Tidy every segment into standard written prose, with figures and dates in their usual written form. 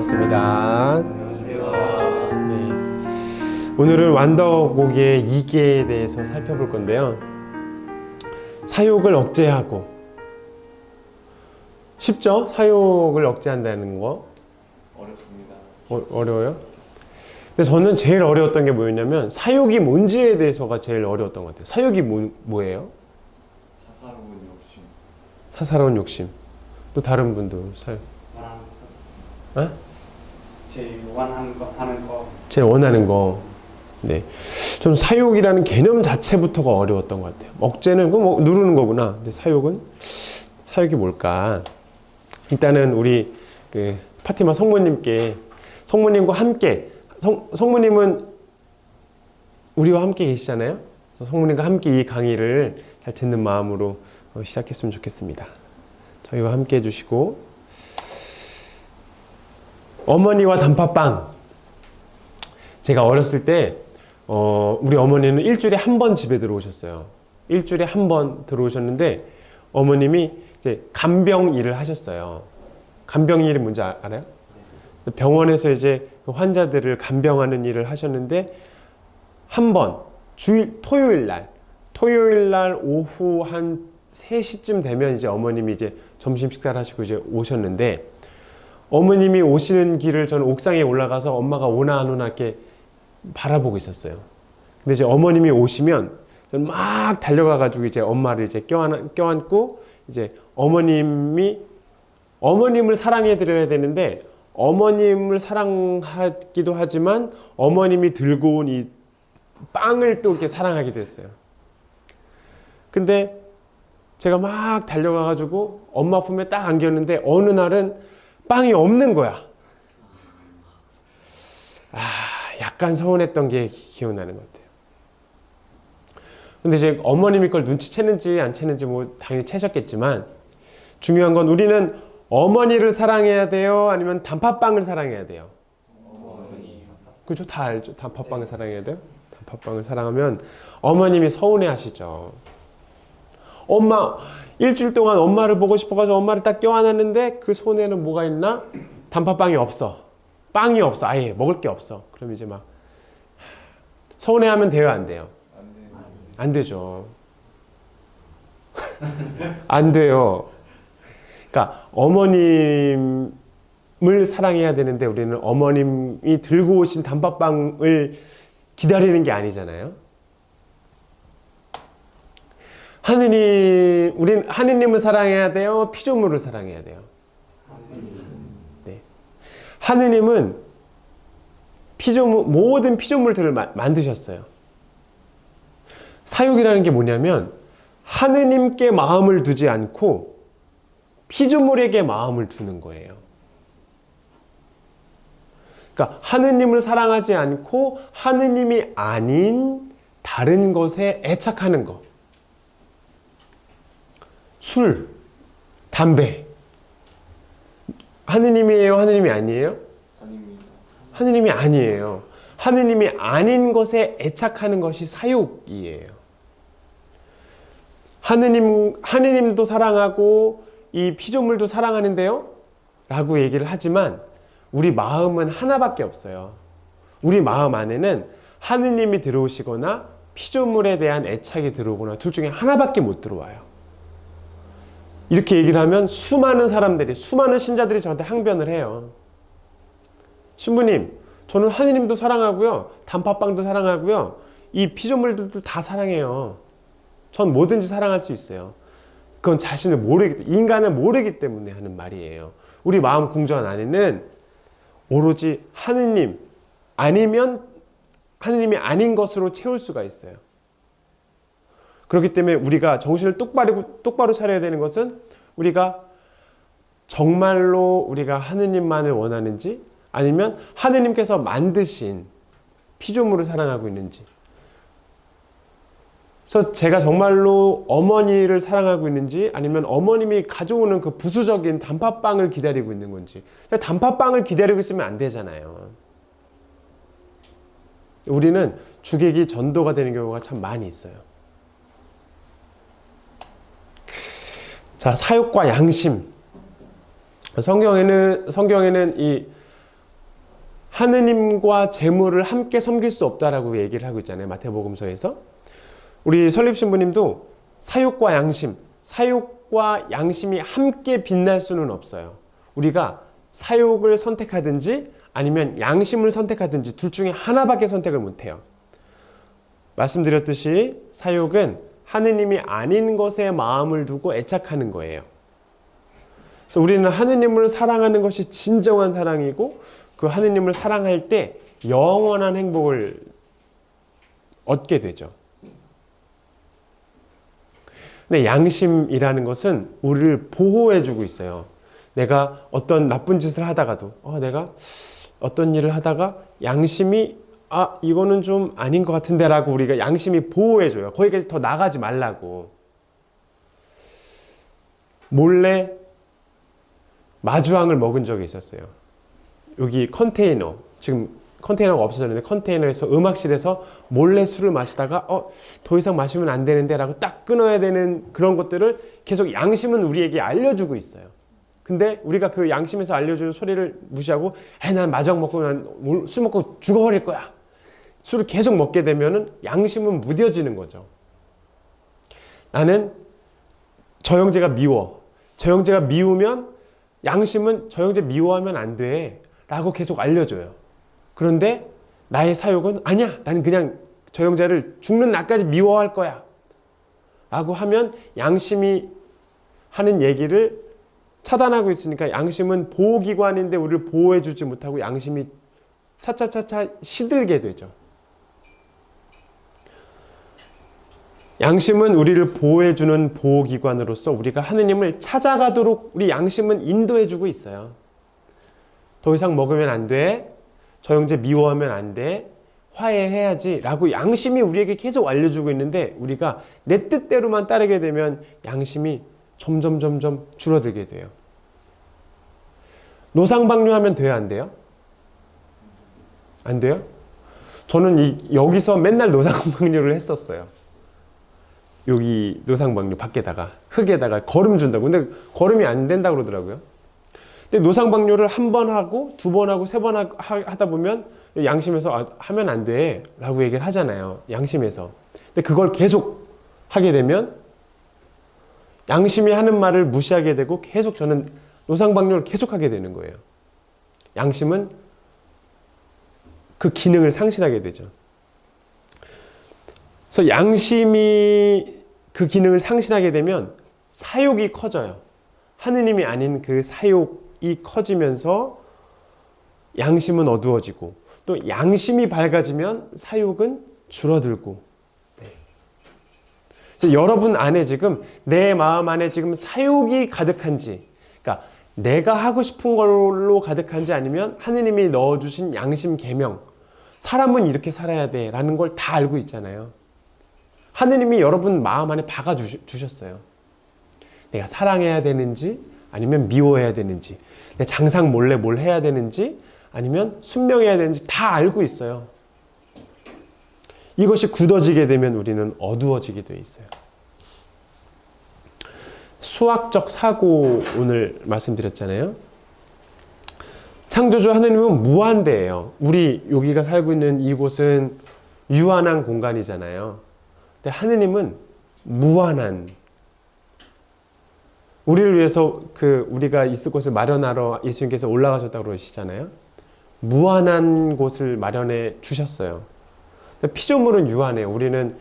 반갑습니다. 네. 오늘은 완더고기의 2계에 대해서 살펴볼 건데요. 사욕을 억제하고. 쉽죠? 사욕을 억제한다는 거. 어렵습니다. 어려워요? 근데 저는 제일 어려웠던 게 뭐였냐면 사욕이 뭔지에 대해서가 제일 어려웠던 것 같아요. 사욕이 뭐예요? 사사로운 욕심. 사사로운 욕심. 또 다른 분도 사욕. 원하는 거. 어? 제일 원하는 거 하는 거. 제일 원하는 거. 네. 저는 사욕이라는 개념 자체부터가 어려웠던 것 같아요. 억제는 뭐 누르는 거구나. 근데 사욕이 뭘까? 일단은 우리 그 파티마 성모님과 함께 성모님은 우리와 함께 계시잖아요. 그래서 성모님과 함께 이 강의를 잘 듣는 마음으로 시작했으면 좋겠습니다. 저희와 함께 해주시고 어머니와 단팥빵. 제가 어렸을 때 우리 어머니는 일주일에 한 번 집에 들어오셨어요. 일주일에 한 번 들어오셨는데 어머님이 이제 간병 일을 하셨어요. 간병 일이 뭔지 알아요? 병원에서 이제 환자들을 간병하는 일을 하셨는데 한 번 토요일 날 오후 한 3시쯤 되면 이제 어머님이 이제 점심 식사를 하시고 이제 오셨는데 어머님이 오시는 길을 저는 옥상에 올라가서 엄마가 오나 안 오나 이렇게 바라보고 있었어요. 근데 이제 어머님이 오시면 저는 막 달려가가지고 이제 엄마를 이제 껴안고 이제 어머님을 사랑해 드려야 되는데 어머님을 사랑하기도 하지만 어머님이 들고 온 이 빵을 또 이렇게 사랑하기도 했어요. 근데 제가 막 달려가가지고 엄마 품에 딱 안겼는데 어느 날은 빵이 없는 거야. 약간 서운했던 게 기억나는 것 같아요. 근데 이제 어머님이 그걸 눈치챘는지 안 챘는지 뭐 당연히 채셨겠지만 중요한 건 우리는 어머니를 사랑해야 돼요? 아니면 단팥빵을 사랑해야 돼요? 어머니. 그죠? 다 알죠? 단팥빵을 사랑해야 돼요? 단팥빵을 사랑하면 어머님이 서운해 하시죠. 엄마, 일주일 동안 엄마를 보고 싶어가지고 엄마를 딱 껴안았는데 그 손에는 뭐가 있나? 단팥빵이 없어. 빵이 없어. 아예 먹을 게 없어. 그럼 이제 막 서운해하면 돼요? 안 돼요? 안 되죠. 안 돼요. 그러니까 어머님을 사랑해야 되는데 우리는 어머님이 들고 오신 단팥빵을 기다리는 게 아니잖아요. 우린 하느님을 사랑해야 돼요? 피조물을 사랑해야 돼요? 네. 하느님은 모든 피조물들을 만드셨어요. 사욕이라는 게 뭐냐면 하느님께 마음을 두지 않고 피조물에게 마음을 두는 거예요. 그러니까 하느님을 사랑하지 않고 하느님이 아닌 다른 것에 애착하는 거. 술, 담배. 하느님이에요? 하느님이 아니에요? 아닙니다. 하느님이 아니에요. 하느님이 아닌 것에 애착하는 것이 사욕이에요. 하느님도 사랑하고 이 피조물도 사랑하는데요? 라고 얘기를 하지만 우리 마음은 하나밖에 없어요. 우리 마음 안에는 하느님이 들어오시거나 피조물에 대한 애착이 들어오거나 둘 중에 하나밖에 못 들어와요. 이렇게 얘기를 하면 수많은 신자들이 저한테 항변을 해요. 신부님, 저는 하느님도 사랑하고요. 단팥빵도 사랑하고요. 이 피조물들도 다 사랑해요. 전 뭐든지 사랑할 수 있어요. 그건 인간을 모르기 때문에 하는 말이에요. 우리 마음 궁전 안에는 오로지 하느님 아니면 하느님이 아닌 것으로 채울 수가 있어요. 그렇기 때문에 우리가 정신을 똑바로 차려야 되는 것은 우리가 정말로 우리가 하느님만을 원하는지 아니면 하느님께서 만드신 피조물을 사랑하고 있는지. 그래서 제가 정말로 어머니를 사랑하고 있는지 아니면 어머님이 가져오는 그 부수적인 단팥빵을 기다리고 있는 건지. 단팥빵을 기다리고 있으면 안 되잖아요. 우리는 주객이 전도가 되는 경우가 참 많이 있어요. 자, 사욕과 양심. 성경에는 이 하느님과 재물을 함께 섬길 수 없다라고 얘기를 하고 있잖아요. 마태복음서에서. 우리 설립신부님도 사욕과 양심, 사욕과 양심이 함께 빛날 수는 없어요. 우리가 사욕을 선택하든지 아니면 양심을 선택하든지 둘 중에 하나밖에 선택을 못해요. 말씀드렸듯이 사욕은 하느님이 아닌 것에 마음을 두고 애착하는 거예요. 그래서 우리는 하느님을 사랑하는 것이 진정한 사랑이고 그 하느님을 사랑할 때 영원한 행복을 얻게 되죠. 근데 양심이라는 것은 우리를 보호해주고 있어요. 내가 어떤 나쁜 짓을 하다가도 내가 어떤 일을 하다가 양심이 이거는 좀 아닌 것 같은데 라고 우리가 양심이 보호해줘요. 거기까지 더 나가지 말라고. 몰래 마주항을 먹은 적이 있었어요. 여기 컨테이너, 지금 컨테이너가 없어졌는데 컨테이너에서 음악실에서 몰래 술을 마시다가 더 이상 마시면 안 되는데 라고 딱 끊어야 되는 그런 것들을 계속 양심은 우리에게 알려주고 있어요. 근데 우리가 그 양심에서 알려주는 소리를 무시하고 난 마저항 먹고 난 술 먹고 죽어버릴 거야. 술을 계속 먹게 되면은 양심은 무뎌지는 거죠. 나는 저 형제가 미워. 저 형제가 미우면 양심은 저 형제 미워하면 안 돼 라고 계속 알려줘요. 그런데 나의 사욕은 아니야. 나는 그냥 저 형제를 죽는 날까지 미워할 거야 라고 하면 양심이 하는 얘기를 차단하고 있으니까 양심은 보호기관인데 우리를 보호해주지 못하고 양심이 차차차차 시들게 되죠. 양심은 우리를 보호해주는 보호기관으로서 우리가 하느님을 찾아가도록 우리 양심은 인도해주고 있어요. 더 이상 먹으면 안 돼. 저 형제 미워하면 안 돼. 화해해야지 라고 양심이 우리에게 계속 알려주고 있는데 우리가 내 뜻대로만 따르게 되면 양심이 점점 줄어들게 돼요. 노상방뇨하면 돼요? 안 돼요? 안 돼요? 저는 여기서 맨날 노상방뇨를 했었어요. 여기 노상방뇨 밖에다가 흙에다가 거름 준다고. 근데 거름이 안 된다고 그러더라고요. 근데 노상방뇨를 한 번 하고 두 번 하고 세 번 하다 보면 양심에서 하면 안 돼 라고 얘기를 하잖아요. 양심에서. 근데 그걸 계속 하게 되면 양심이 하는 말을 무시하게 되고 계속 저는 노상방뇨를 계속 하게 되는 거예요. 양심은 그 기능을 상실하게 되죠. 그래서 양심이 그 기능을 상실하게 되면 사욕이 커져요. 하느님이 아닌 그 사욕이 커지면서 양심은 어두워지고 또 양심이 밝아지면 사욕은 줄어들고. 그래서 여러분 안에 지금 내 마음 안에 지금 사욕이 가득한지, 그러니까 내가 하고 싶은 걸로 가득한지 아니면 하느님이 넣어주신 양심 계명, 사람은 이렇게 살아야 돼 라는 걸 다 알고 있잖아요. 하느님이 여러분 마음 안에 박아주셨어요. 내가 사랑해야 되는지 아니면 미워해야 되는지, 내 장상 몰래 뭘 해야 되는지 아니면 순명해야 되는지 다 알고 있어요. 이것이 굳어지게 되면 우리는 어두워지게 돼 있어요. 수학적 사고 오늘 말씀드렸잖아요. 창조주 하느님은 무한대예요. 우리 여기가 살고 있는 이곳은 유한한 공간이잖아요. 근데 하느님은 무한한, 우리를 위해서 우리가 있을 곳을 마련하러 예수님께서 올라가셨다고 그러시잖아요. 무한한 곳을 마련해 주셨어요. 근데 피조물은 유한해요. 우리는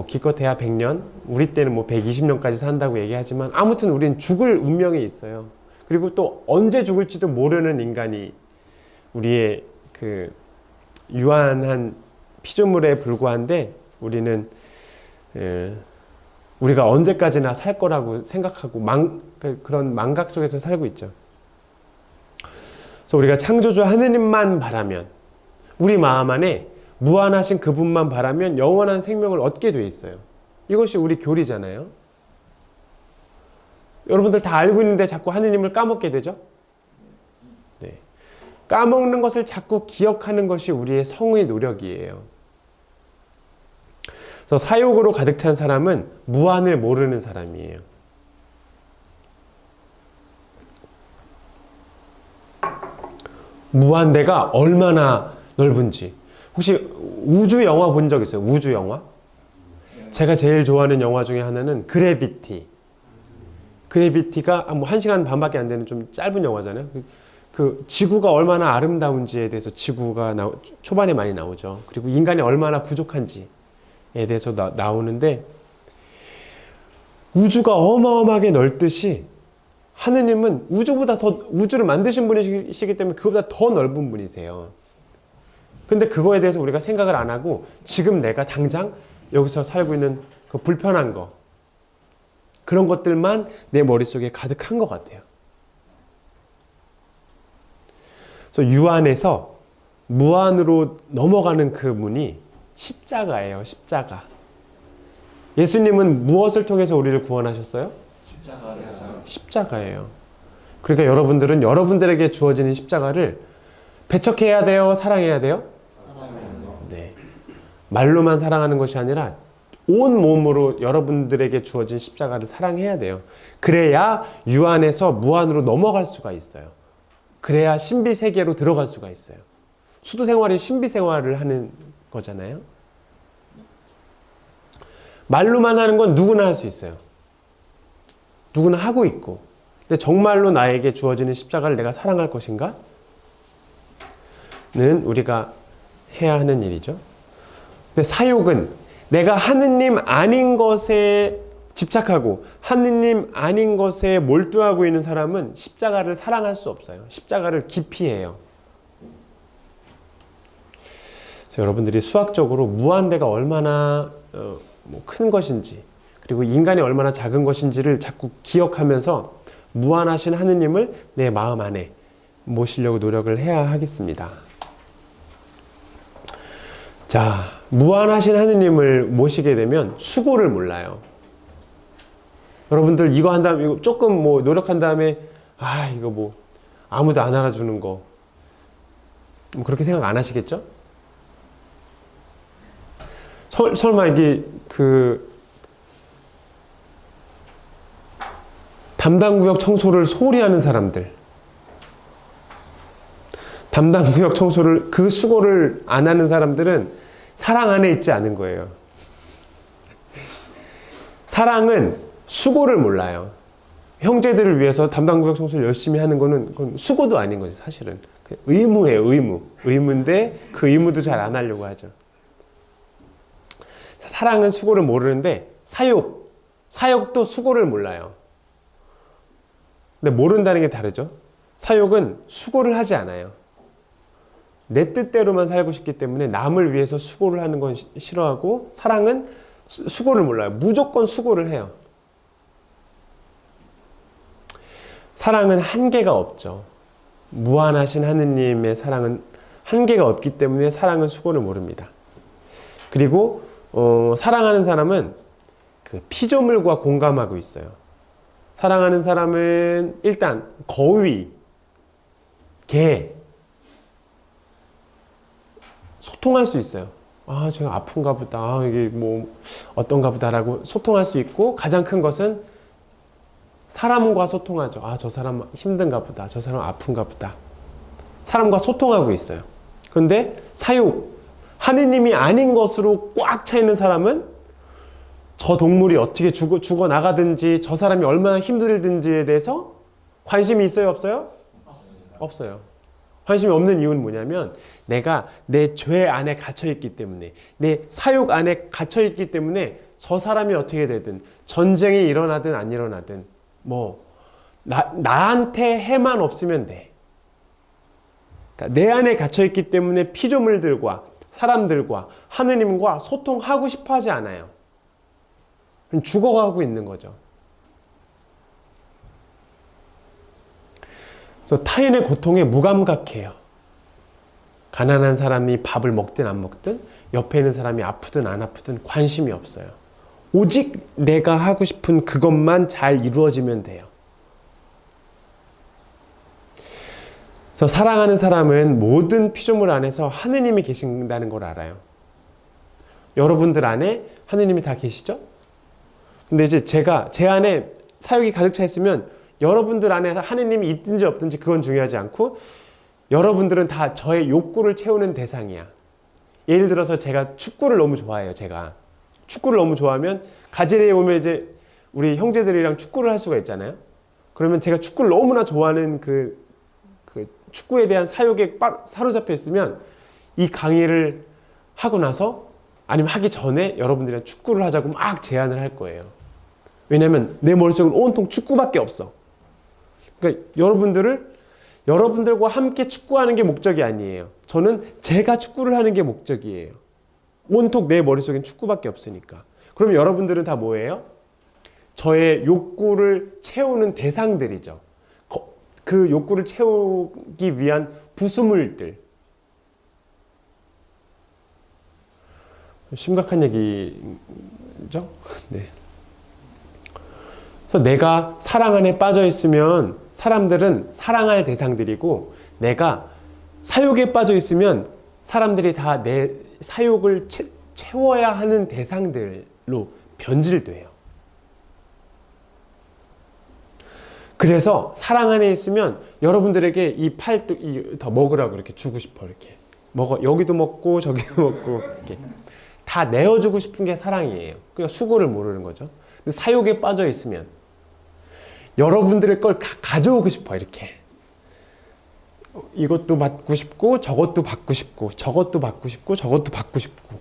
기껏해야 100년, 우리 때는 120년까지 산다고 얘기하지만 아무튼 우리는 죽을 운명에 있어요. 그리고 또 언제 죽을지도 모르는 인간이 우리의 그 유한한 피조물에 불과한데 우리는 우리가 언제까지나 살 거라고 생각하고 그런 망각 속에서 살고 있죠. 그래서 우리가 창조주 하느님만 바라면, 우리 마음 안에 무한하신 그분만 바라면 영원한 생명을 얻게 돼 있어요. 이것이 우리 교리잖아요. 여러분들 다 알고 있는데 자꾸 하느님을 까먹게 되죠? 네. 까먹는 것을 자꾸 기억하는 것이 우리의 성의 노력이에요. 그래서 사욕으로 가득 찬 사람은 무한을 모르는 사람이에요. 무한대가 얼마나 넓은지. 혹시 우주 영화 본 적 있어요? 우주 영화? 제가 제일 좋아하는 영화 중에 하나는 그래비티. 그래비티가 뭐 1시간 반밖에 안 되는 좀 짧은 영화잖아요. 그 지구가 얼마나 아름다운지에 대해서 지구가 초반에 많이 나오죠. 그리고 인간이 얼마나 부족한지에 대해서 나오는데 우주가 어마어마하게 넓듯이 하느님은 우주를 만드신 분이시기 때문에 그보다 더 넓은 분이세요. 근데 그거에 대해서 우리가 생각을 안 하고 지금 내가 당장 여기서 살고 있는 그 불편한 거 그런 것들만 내 머릿속에 가득한 것 같아요. 그래서 유한에서 무한으로 넘어가는 그 문이 십자가예요. 십자가. 예수님은 무엇을 통해서 우리를 구원하셨어요? 십자가예요. 그러니까 여러분들은 여러분들에게 주어지는 십자가를 배척해야 돼요? 사랑해야 돼요? 네. 말로만 사랑하는 것이 아니라 온 몸으로 여러분들에게 주어진 십자가를 사랑해야 돼요. 그래야 유한에서 무한으로 넘어갈 수가 있어요. 그래야 신비 세계로 들어갈 수가 있어요. 수도 생활이 신비 생활을 하는 거잖아요. 말로만 하는 건 누구나 할 수 있어요. 누구나 하고 있고. 근데 정말로 나에게 주어지는 십자가를 내가 사랑할 것인가? 는 우리가 해야 하는 일이죠. 근데 사욕은 내가 하느님 아닌 것에 집착하고 하느님 아닌 것에 몰두하고 있는 사람은 십자가를 사랑할 수 없어요. 십자가를 기피해요. 그래서 여러분들이 수학적으로 무한대가 얼마나 큰 것인지 그리고 인간이 얼마나 작은 것인지를 자꾸 기억하면서 무한하신 하느님을 내 마음 안에 모시려고 노력을 해야 하겠습니다. 자, 무한하신 하느님을 모시게 되면 수고를 몰라요. 여러분들 이거 한 다음에 이거 조금 뭐 노력한 다음에 이거 뭐 아무도 안 알아주는 거 뭐 그렇게 생각 안 하시겠죠? 설마 이게 그 담당구역 청소를 소홀히 하는 사람들, 담당구역 청소를 그 수고를 안 하는 사람들은 사랑 안에 있지 않은 거예요. 사랑은 수고를 몰라요. 형제들을 위해서 담당구역 청소를 열심히 하는 거는 그건 수고도 아닌 거지 사실은. 의무예요. 의무인데 그 의무도 잘 안 하려고 하죠. 사랑은 수고를 모르는데 사욕도 수고를 몰라요. 근데 모른다는 게 다르죠. 사욕은 수고를 하지 않아요. 내 뜻대로만 살고 싶기 때문에 남을 위해서 수고를 하는 건 싫어하고 사랑은 수고를 몰라요. 무조건 수고를 해요. 사랑은 한계가 없죠. 무한하신 하느님의 사랑은 한계가 없기 때문에 사랑은 수고를 모릅니다. 그리고 사랑하는 사람은 그 피조물과 공감하고 있어요. 사랑하는 사람은 일단 거위, 개 소통할 수 있어요. 제가 아픈가 보다. 이게 뭐 어떤가 보다라고 소통할 수 있고 가장 큰 것은 사람과 소통하죠. 저 사람 힘든가 보다. 저 사람 아픈가 보다. 사람과 소통하고 있어요. 그런데 사욕, 하느님이 아닌 것으로 꽉 차 있는 사람은 저 동물이 어떻게 죽어 나가든지 저 사람이 얼마나 힘들든지에 대해서 관심이 있어요? 없어요? 없어요. 관심이 없는 이유는 뭐냐면 내가 내 죄 안에 갇혀있기 때문에 내 사욕 안에 갇혀있기 때문에 저 사람이 어떻게 되든 전쟁이 일어나든 안 일어나든 나한테 해만 없으면 돼. 그러니까 내 안에 갇혀있기 때문에 피조물들과 사람들과 하느님과 소통하고 싶어 하지 않아요. 죽어가고 있는 거죠. 그래서 타인의 고통에 무감각해요. 가난한 사람이 밥을 먹든 안 먹든 옆에 있는 사람이 아프든 안 아프든 관심이 없어요. 오직 내가 하고 싶은 그것만 잘 이루어지면 돼요. 그래서 사랑하는 사람은 모든 피조물 안에서 하느님이 계신다는 걸 알아요. 여러분들 안에 하느님이 다 계시죠? 근데 이제 제 안에 사욕이 가득 차 있으면 여러분들 안에 하느님이 있든지 없든지 그건 중요하지 않고 여러분들은 다 저의 욕구를 채우는 대상이야. 예를 들어서 제가 축구를 너무 좋아해요. 제가 축구를 너무 좋아하면 가지레에 오면 이제 우리 형제들이랑 축구를 할 수가 있잖아요. 그러면 제가 축구를 너무나 좋아하는 그 축구에 대한 사욕에 사로잡혀 있으면 이 강의를 하고 나서 아니면 하기 전에 여러분들이랑 축구를 하자고 막 제안을 할 거예요. 왜냐면 내 머릿속은 온통 축구밖에 없어. 그러니까 여러분들과 함께 축구하는 게 목적이 아니에요. 저는 제가 축구를 하는 게 목적이에요. 온통 내 머릿속엔 축구밖에 없으니까. 그럼 여러분들은 다 뭐예요? 저의 욕구를 채우는 대상들이죠. 그 욕구를 채우기 위한 부수물들. 심각한 얘기죠? 네. 그래서 내가 사랑 안에 빠져 있으면 사람들은 사랑할 대상들이고, 내가 사욕에 빠져 있으면 사람들이 다 내 사욕을 채워야 하는 대상들로 변질돼요. 그래서 사랑 안에 있으면 여러분들에게 이 팔도 더 먹으라고 이렇게 주고 싶어. 이렇게 먹어, 여기도 먹고 저기도 먹고 이렇게 다 내어주고 싶은 게 사랑이에요. 그러니까 수고를 모르는 거죠. 근데 사욕에 빠져 있으면 여러분들의 걸 가져오고 싶어. 이렇게 이것도 받고 싶고 저것도 받고 싶고 저것도 받고 싶고 저것도 받고 싶고,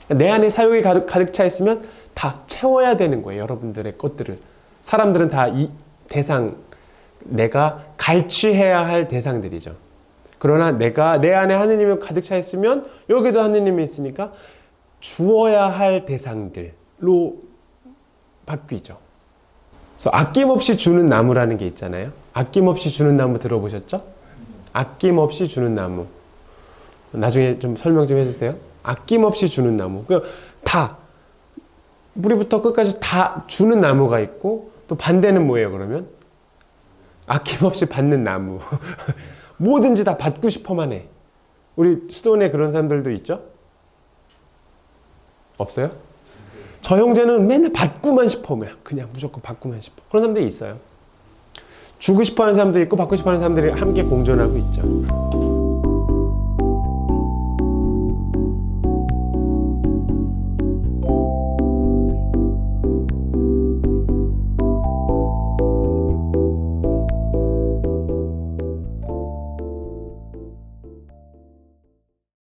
내 안에 사욕이 가득 차 있으면 다 채워야 되는 거예요. 여러분들의 것들을. 사람들은 다 이 대상, 내가 갈취해야 할 대상들이죠. 그러나 내가 내 안에 하느님이 가득 차 있으면 여기도 하느님이 있으니까 주어야 할 대상들로 바뀌죠. 그래서 아낌없이 주는 나무라는 게 있잖아요. 아낌없이 주는 나무 들어보셨죠? 아낌없이 주는 나무. 나중에 좀 설명 좀 해주세요. 아낌없이 주는 나무. 다 뿌리부터 끝까지 다 주는 나무가 있고, 또 반대는 뭐예요? 그러면 아낌없이 받는 나무. 뭐든지 다 받고 싶어만 해. 우리 수도원에 그런 사람들도 있죠? 없어요? 저 형제는 맨날 받고만 싶어. 그냥 무조건 받고만 싶어. 그런 사람들이 있어요. 주고 싶어 하는 사람도 있고 받고 싶어 하는 사람들이 함께 공존하고 있죠.